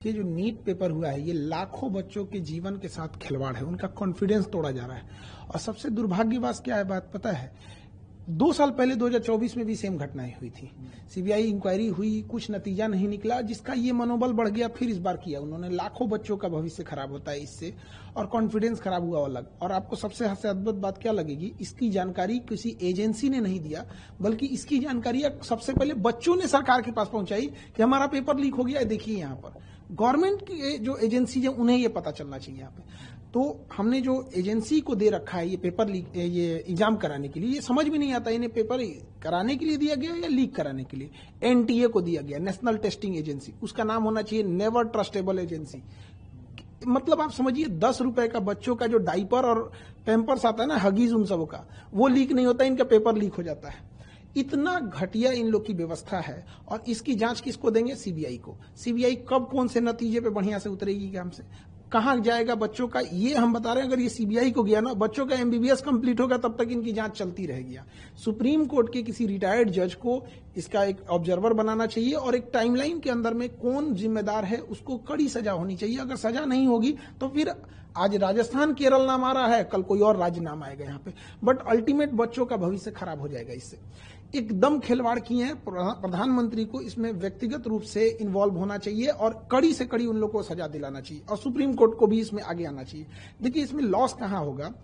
ये जो NEET paper हुआ है, ये लाखों बच्चों के जीवन के साथ खिलवाड़ है, उनका कॉन्फिडेंस तोड़ा जा रहा है। और सबसे दुर्भाग्यवश क्या है बात पता है, 2 साल पहले 2024 में भी सेम घटनाएं हुई थी। सीबीआई इंक्वायरी हुई, कुछ नतीजा नहीं निकला, जिसका ये मनोबल बढ़ गया। फिर इस बार किया उन्होंने, लाखों बच्चों का भविष्य खराब होता है इससे, और कॉन्फिडेंस खराब हुआ अलग। और आपको सबसे अद्भुत बात क्या लगेगी, इसकी जानकारी किसी एजेंसी ने नहीं दिया, बल्कि इसकी जानकारी सबसे पहले बच्चों ने सरकार के पास पहुंचाई कि हमारा पेपर लीक हो गया है, देखिए यहाँ पर। गवर्नमेंट की जो एजेंसी है उन्हें ये पता चलना चाहिए यहाँ पे। तो हमने जो एजेंसी को दे रखा है ये पेपर लीक, ये एग्जाम कराने के लिए, ये समझ में नहीं आता इन्हें पेपर कराने के लिए दिया गया या लीक कराने के लिए। एनटीए को दिया गया, नेशनल टेस्टिंग एजेंसी, उसका नाम होना चाहिए नेवर ट्रस्टेबल एजेंसी। मतलब आप समझिए 10 रुपए का बच्चों का जो डाइपर और पैम्पर्स आता है ना, हगीज उन सबों का, वो लीक नहीं होता, इनका पेपर लीक हो जाता है। इतना घटिया इन लोग की व्यवस्था है। और इसकी जांच किसको देंगे? सीबीआई को। सीबीआई कब कौन से नतीजे पे बढ़िया से उतरेगी काम से, कहां जाएगा बच्चों का, ये हम बता रहे हैं। अगर ये सीबीआई को गया ना, बच्चों का एमबीबीएस कंप्लीट होगा, तब तक इनकी जांच चलती रहेगी। सुप्रीम कोर्ट के किसी रिटायर्ड जज को इसका एक ऑब्जर्वर बनाना चाहिए, और एक टाइमलाइन के अंदर में कौन जिम्मेदार है उसको कड़ी सजा होनी चाहिए। अगर सजा नहीं होगी तो फिर आज राजस्थान केरल नाम आ रहा है, कल कोई और राज्य नाम आएगा यहाँ पे, बट अल्टीमेट बच्चों का भविष्य खराब हो जाएगा इससे। एकदम खिलवाड़ किए हैं। प्रधानमंत्री को इसमें व्यक्तिगत रूप से इन्वॉल्व होना चाहिए, और कड़ी से कड़ी उन लोगों को सजा दिलाना चाहिए, और सुप्रीम कोर्ट को भी इसमें आगे आना चाहिए। देखिए इसमें लॉस कहां होगा,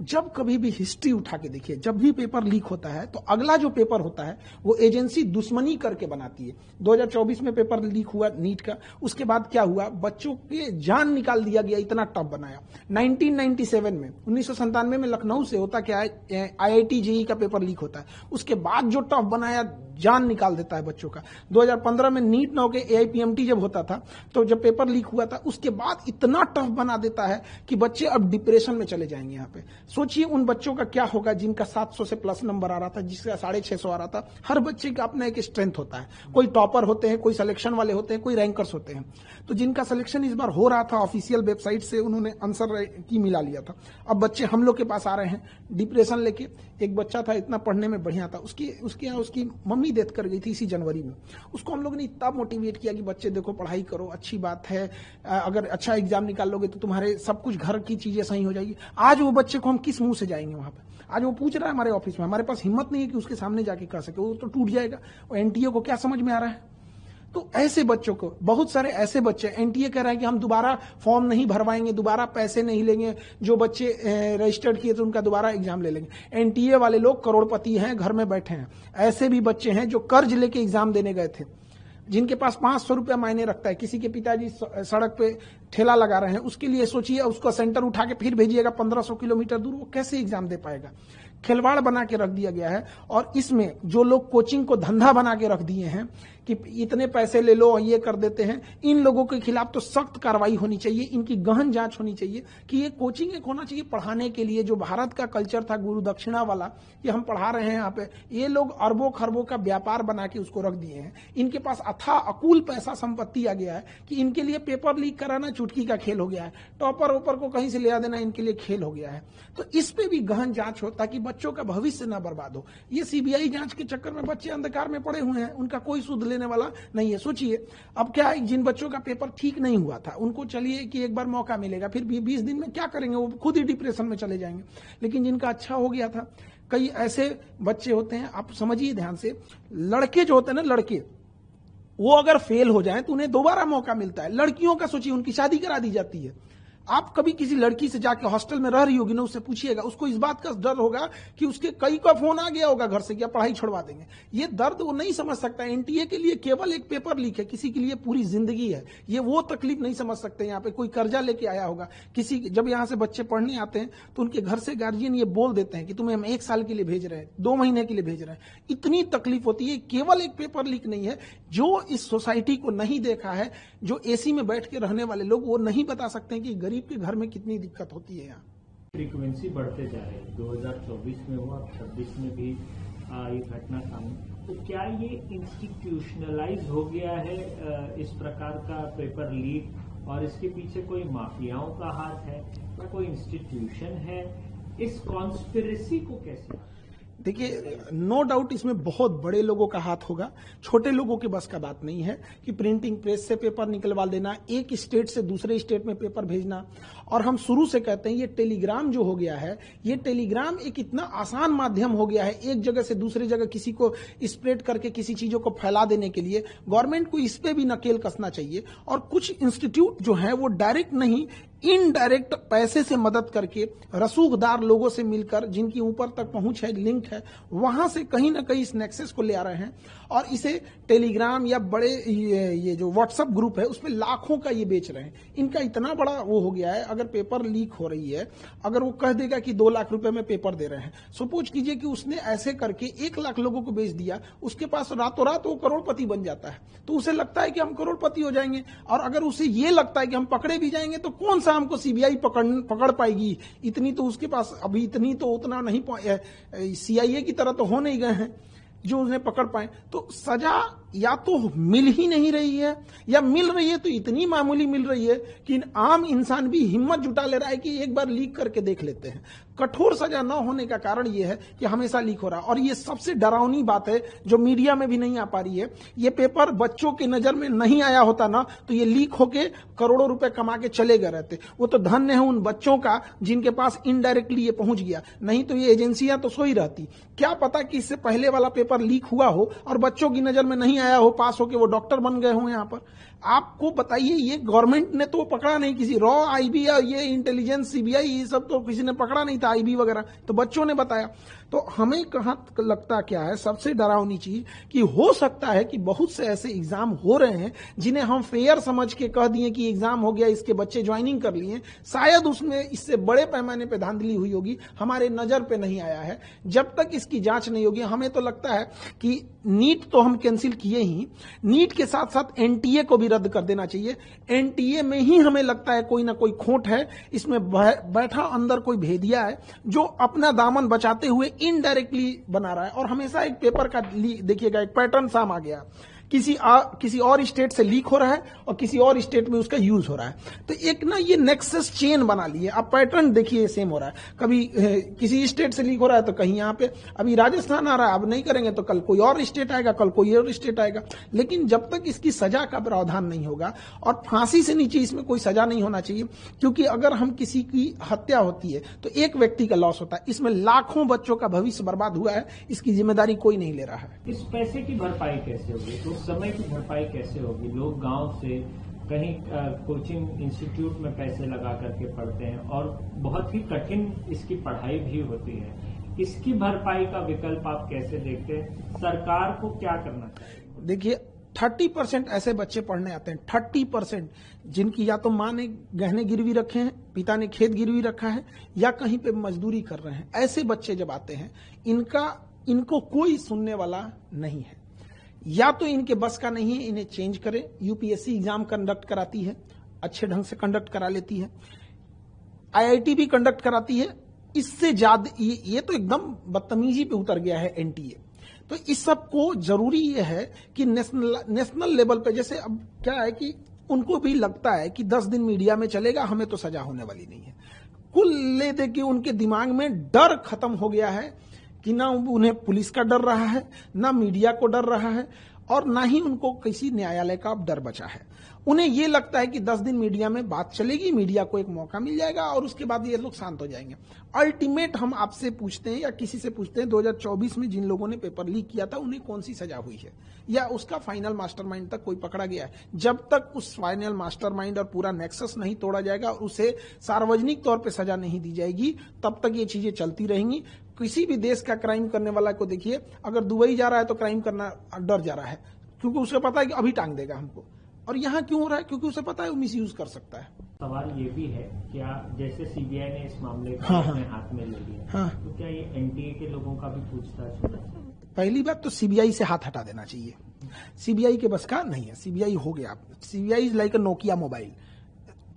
जब कभी भी हिस्ट्री उठा के देखिए, जब भी पेपर लीक होता है तो अगला जो पेपर होता है वो एजेंसी दुश्मनी करके बनाती है। 2024 में पेपर लीक हुआ नीट का, उसके बाद क्या हुआ, बच्चों के जान निकाल दिया गया, इतना टफ बनाया। 1997 में 1997 में लखनऊ से होता क्या है, आईआईटी जेईई का पेपर लीक होता है, उसके बाद जो टफ बनाया, जान निकाल देता है बच्चों का। 2015 में नीट ना होके एआईपीएमटी जब होता था, तो जब पेपर लीक हुआ था, उसके बाद इतना टफ बना देता है कि बच्चे अब डिप्रेशन में चले जाएंगे। यहाँ पे सोचिए उन बच्चों का क्या होगा जिनका 700 से प्लस नंबर आ रहा था, जिसका 650 आ रहा था। हर बच्चे का अपना एक स्ट्रेंथ होता है, कोई टॉपर होते हैं, कोई सिलेक्शन वाले होते हैं, कोई रैंकर्स होते हैं। तो जिनका सिलेक्शन इस बार हो रहा था, ऑफिशियल वेबसाइट से उन्होंने आंसर की मिला लिया था, अब बच्चे हम लोग के पास आ रहे हैं डिप्रेशन लेके। एक बच्चा था, इतना पढ़ने में बढ़िया था, उसकी मम्मी डेथ कर गई थी इसी जनवरी में। उसको हम लोगों ने इतना मोटिवेट किया कि बच्चे देखो पढ़ाई करो, अच्छी बात है, अगर अच्छा एग्जाम निकाल लोगे तो तुम्हारे सब कुछ घर की चीजें सही हो जाएगी। आज वो बच्चे को हम किस मुंह से जाएंगे वहां पे? आज वो पूछ रहा है हमारे ऑफिस में, हमारे पास हिम्मत नहीं है कि उसके सामने जाके कह सके, वो तो टूट जाएगा। और एनटीए को क्या समझ में आ रहा है? तो ऐसे बच्चों को, बहुत सारे ऐसे बच्चे, एनटीए कह रहा है कि हम दोबारा फॉर्म नहीं भरवाएंगे, दोबारा पैसे नहीं लेंगे, जो बच्चे रजिस्टर्ड किए तो उनका दोबारा एग्जाम ले लेंगे। एनटीए वाले लोग करोड़पति हैं, घर में बैठे हैं। ऐसे भी बच्चे हैं जो कर्ज लेके एग्जाम देने गए थे, जिनके पास 500 रुपया मायने रखता है। किसी के पिताजी सड़क पे ठेला लगा रहे हैं, उसके लिए सोचिए, उसका सेंटर उठा के फिर भेजिएगा 1500 किलोमीटर दूर, वो कैसे एग्जाम दे पाएगा? खिलवाड़ बना के रख दिया गया है। और इसमें जो लोग कोचिंग को धंधा बना के रख दिए हैं कि इतने पैसे ले लो, ये कर देते हैं, इन लोगों के खिलाफ तो सख्त कार्रवाई होनी चाहिए, इनकी गहन जांच होनी चाहिए कि ये कोचिंग एक होना चाहिए पढ़ाने के लिए। जो भारत का कल्चर था गुरु दक्षिणा वाला, ये हम पढ़ा रहे हैं यहाँ पे, ये लोग अरबों खरबों का व्यापार बना के उसको रख दिए हैं। इनके पास अथाह अकूल पैसा संपत्ति आ गया है कि इनके लिए पेपर लीक कराना चुटकी का खेल हो गया है, टॉपर ओपर को कहीं से ले आ देना इनके लिए खेल हो गया है। तो इस पे भी गहन जांच हो ताकि बच्चों का भविष्य ना बर्बाद हो। ये सीबीआई जांच के चक्कर में बच्चे अंधकार में पड़े हुए हैं, उनका कोई सुध लेने वाला नहीं है। सोचिए अब क्या है, जिन बच्चों का पेपर ठीक नहीं हुआ था उनको चलिए कि एक बार मौका मिलेगा, फिर 20 दिन में क्या करेंगे, वो खुद ही डिप्रेशन में चले जाएंगे। लेकिन जिनका अच्छा हो गया था, कई ऐसे बच्चे होते हैं, आप समझिए ध्यान से, लड़के जो होते हैं ना, लड़के वो अगर फेल हो जाएं तो उन्हें दोबारा मौका मिलता है। लड़कियों का सोचिए, उनकी शादी करा दी जाती है। आप कभी किसी लड़की से जाके हॉस्टल में रह रही होगी ना, उससे पूछिएगा, उसको इस बात का डर होगा कि उसके कई का फोन आ गया होगा घर से, क्या पढ़ाई छुड़वा देंगे। ये दर्द वो नहीं समझ सकता। एनटीए के लिए केवल एक पेपर लीक है, किसी के लिए पूरी जिंदगी है। ये वो तकलीफ नहीं समझ सकते। यहाँ पे कोई कर्जा लेके आया होगा, किसी जब यहाँ से बच्चे पढ़ने आते हैं तो उनके घर से गार्जियन ये बोल देते हैं कि तुम्हें हम 1 साल के लिए भेज रहे हैं, 2 महीने के लिए भेज रहे हैं। इतनी तकलीफ होती है। केवल एक पेपर लीक नहीं है। जो इस सोसाइटी को नहीं देखा है, जो एसी में बैठ के रहने वाले लोग, वो नहीं बता सकते कि गरीब के घर में कितनी दिक्कत होती है। यहाँ फ्रीक्वेंसी बढ़ते जा रहे हैं, 2024 में हुआ, 26 में भी ये घटना सामने। तो क्या ये इंस्टीट्यूशनलाइज हो गया है इस प्रकार का पेपर लीक, और इसके पीछे कोई माफियाओं का हाथ है या कोई इंस्टीट्यूशन है? इस कॉन्स्पिरेसी को कैसे देखिए, नो डाउट इसमें बहुत बड़े लोगों का हाथ होगा, छोटे लोगों के बस का बात नहीं है कि प्रिंटिंग प्रेस से पेपर निकलवा लेना, एक स्टेट से दूसरे स्टेट में पेपर भेजना। और हम शुरू से कहते हैं ये टेलीग्राम जो हो गया है, ये टेलीग्राम एक इतना आसान माध्यम हो गया है एक जगह से दूसरी जगह किसी को स्प्रेड करके किसी चीजों को फैला देने के लिए। गवर्नमेंट को इस पे भी नकेल कसना चाहिए। और कुछ इंस्टीट्यूट जो हैं वो डायरेक्ट नहीं, इनडायरेक्ट पैसे से मदद करके रसूखदार लोगों से मिलकर, जिनकी ऊपर तक पहुंच है, लिंक है, वहां से कहीं ना कहीं इस नेक्सस को ले आ रहे हैं और इसे टेलीग्राम या बड़े ये जो व्हाट्सएप ग्रुप है उस पर लाखों का ये बेच रहे हैं। इनका इतना बड़ा वो हो गया है, अगर पेपर लीक हो रही है, अगर वो कह देगा कि 2 लाख रुपए में पेपर दे रहे हैं, सपोज कीजिए कि उसने ऐसे करके 1 लाख लोगों को बेच दिया, उसके पास रातों रात वो करोड़पति बन जाता है। तो उसे लगता है कि हम करोड़पति हो जाएंगे। और अगर उसे ये लगता है कि हम पकड़े भी जाएंगे तो कौन सा हमको सीबीआई पकड़ पाएगी, इतनी तो उसके पास अभी इतनी तो उतना नहीं, सीआईए की तरह तो हो नहीं गए हैं जो उन्हें पकड़ पाए। तो सजा या तो मिल ही नहीं रही है, या मिल रही है तो इतनी मामूली मिल रही है कि आम इंसान भी हिम्मत जुटा ले रहा है कि एक बार लीक करके देख लेते हैं। कठोर सजा न होने का कारण यह है कि हमेशा लीक हो रहा है। और ये सबसे डरावनी बात है जो मीडिया में भी नहीं आ पा रही है, ये पेपर बच्चों की नजर में नहीं आया होता ना तो ये लीक होके करोड़ों रुपए कमा के चले गए रहते। वो तो धन्य है उन बच्चों का जिनके पास इनडायरेक्टली ये पहुंच गया, नहीं तो ये एजेंसियां तो सोई रहती। क्या पता कि इससे पहले वाला पेपर लीक हुआ हो और बच्चों की नजर में नहीं आया हो, पास होके वो डॉक्टर बन गए हो। यहां पर आपको बताइए, ये गवर्नमेंट ने तो पकड़ा नहीं, किसी रॉ आईबी या ये इंटेलिजेंस सीबीआई ये सब तो किसी ने पकड़ा नहीं था, आईबी वगैरह तो बच्चों ने बताया। तो हमें कहां लगता क्या है सबसे डरावनी चीज कि हो सकता है कि बहुत से ऐसे एग्जाम हो रहे हैं जिन्हें हम फेयर समझ के कह दिए कि एग्जाम हो गया, इसके बच्चे ज्वाइनिंग कर लिए, शायद उसमें इससे बड़े पैमाने पे धांधली हुई होगी, हमारे नजर पे नहीं आया है। जब तक इसकी जांच नहीं होगी, हमें तो लगता है कि नीट तो हम कैंसिल किए ही, नीट के साथ साथ एनटीए को भी रद्द कर देना चाहिए। एनटीए में ही हमें लगता है कोई ना कोई खोट है, इसमें बैठा अंदर कोई भेदिया है जो अपना दामन बचाते हुए इनडायरेक्टली बना रहा है। और हमेशा एक पेपर का देखिएगा एक पैटर्न साम आ गया, किसी और स्टेट से लीक हो रहा है और किसी और स्टेट में उसका यूज हो रहा है। तो एक ना ये नेक्सस चेन बना लिए। अब पैटर्न देखिए सेम हो रहा है, कभी किसी स्टेट से लीक हो रहा है तो कहीं यहाँ पे अभी राजस्थान आ रहा है, अब नहीं करेंगे तो कल कोई और स्टेट आएगा, कल कोई और स्टेट आएगा। लेकिन जब तक इसकी सजा का प्रावधान नहीं होगा, और फांसी से नीचे इसमें कोई सजा नहीं होना चाहिए, क्योंकि अगर हम किसी की हत्या होती है तो एक व्यक्ति का लॉस होता है, इसमें लाखों बच्चों का भविष्य बर्बाद हुआ है, इसकी जिम्मेदारी कोई नहीं ले रहा है। इस पैसे की भरपाई कैसे होगी, तो समय की भरपाई कैसे होगी? लोग गांव से कहीं कोचिंग इंस्टीट्यूट में पैसे लगा करके पढ़ते हैं और बहुत ही कठिन इसकी पढ़ाई भी होती है। इसकी भरपाई का विकल्प आप कैसे देखते हैं? सरकार को क्या करना चाहिए? देखिए 30% ऐसे बच्चे पढ़ने आते हैं, 30% जिनकी या तो माँ ने गहने गिरवी रखे हैं, पिता ने खेत गिरवी रखा है, या कहीं पे मजदूरी कर रहे हैं। ऐसे बच्चे जब आते हैं, इनको कोई सुनने वाला नहीं है। या तो इनके बस का नहीं है, इन्हें चेंज करें। यूपीएससी एग्जाम कंडक्ट कराती है, अच्छे ढंग से कंडक्ट करा लेती है, आईआईटी भी कंडक्ट कराती है। इससे ज्यादा ये तो एकदम बदतमीजी पे उतर गया है एनटीए। तो इस सब को जरूरी ये है कि नेशनल लेवल पे, जैसे अब क्या है कि उनको भी लगता है कि 10 दिन मीडिया में चलेगा, हमें तो सजा होने वाली नहीं है। कुल ले दे के उनके दिमाग में डर खत्म हो गया है कि ना उन्हें पुलिस का डर रहा है, ना मीडिया को डर रहा है, और ना ही उनको किसी न्यायालय का डर बचा है। उन्हें यह लगता है कि 10 दिन मीडिया में बात चलेगी, मीडिया को एक मौका मिल जाएगा और उसके बाद ये लोग शांत हो जाएंगे। अल्टीमेट हम आपसे पूछते हैं या किसी से पूछते हैं, 2024 में जिन लोगों ने पेपर लीक किया था उन्हें कौन सी सजा हुई है, या उसका फाइनल मास्टरमाइंड तक कोई पकड़ा गया है? जब तक उस फाइनल मास्टरमाइंड और पूरा नेक्सस नहीं तोड़ा जाएगा और उसे सार्वजनिक तौर पर सजा नहीं दी जाएगी, तब तक ये चीजें चलती रहेंगी। किसी भी देश का क्राइम करने वाला को देखिए, अगर दुबई जा रहा है तो क्राइम करना डर जा रहा है, क्योंकि उसे पता है कि अभी टांग देगा हमको। और यहाँ क्यों हो रहा है? क्योंकि उसे पता है वो मिसयूज कर सकता है। सवाल ये भी है, क्या जैसे सीबीआई ने इस मामले को अपने हाथ में ले लिया, तो क्या ये एनटीए के लोगों का भी पूछताछ होना चाहिए? पहली बात तो सीबीआई से हाथ हटा देना चाहिए। सीबीआई के बस का नहीं है, सीबीआई हो गया। CBI is like a Nokia mobile,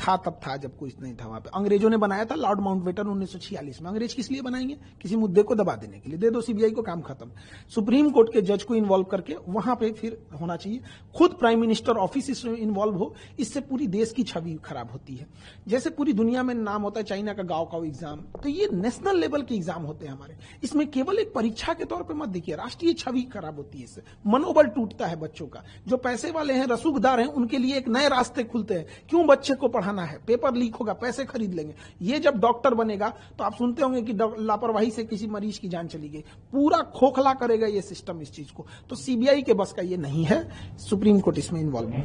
था तब था जब कुछ नहीं था वहां पे। अंग्रेजों ने बनाया था लॉर्ड माउंटबेटन 1946 में। अंग्रेज किस लिए बनाएंगे? किसी मुद्दे को दबा देने के लिए। दे दो सीबीआई को, काम खत्म। सुप्रीम कोर्ट के जज को इन्वॉल्व करके वहां पे फिर होना चाहिए। खुद प्राइम मिनिस्टर ऑफिस इसमें इन्वॉल्व हो, इससे पूरी देश की छवि खराब होती है। जैसे पूरी दुनिया में नाम होता है चाइना का गाँव का एग्जाम, तो ये नेशनल लेवल के एग्जाम होते हैं हमारे। इसमें केवल एक परीक्षा के तौर पर मत देखिए, राष्ट्रीय छवि खराब होती है इससे, मनोबल टूटता है बच्चों का। जो पैसे वाले हैं, रसूखदार हैं, उनके लिए एक नए रास्ते खुलते हैं। क्यों बच्चे को पढ़ाना है? पेपर लीक होगा, पैसे खरीद लेंगे। ये जब डॉक्टर बनेगा तो आप सुनते होंगे कि लापरवाही से किसी मरीज की जान चली गई। पूरा खोखला करेगा ये सिस्टम इस चीज को। तो सीबीआई के बस का ये नहीं है, सुप्रीम कोर्ट इसमें इन्वॉल्व है।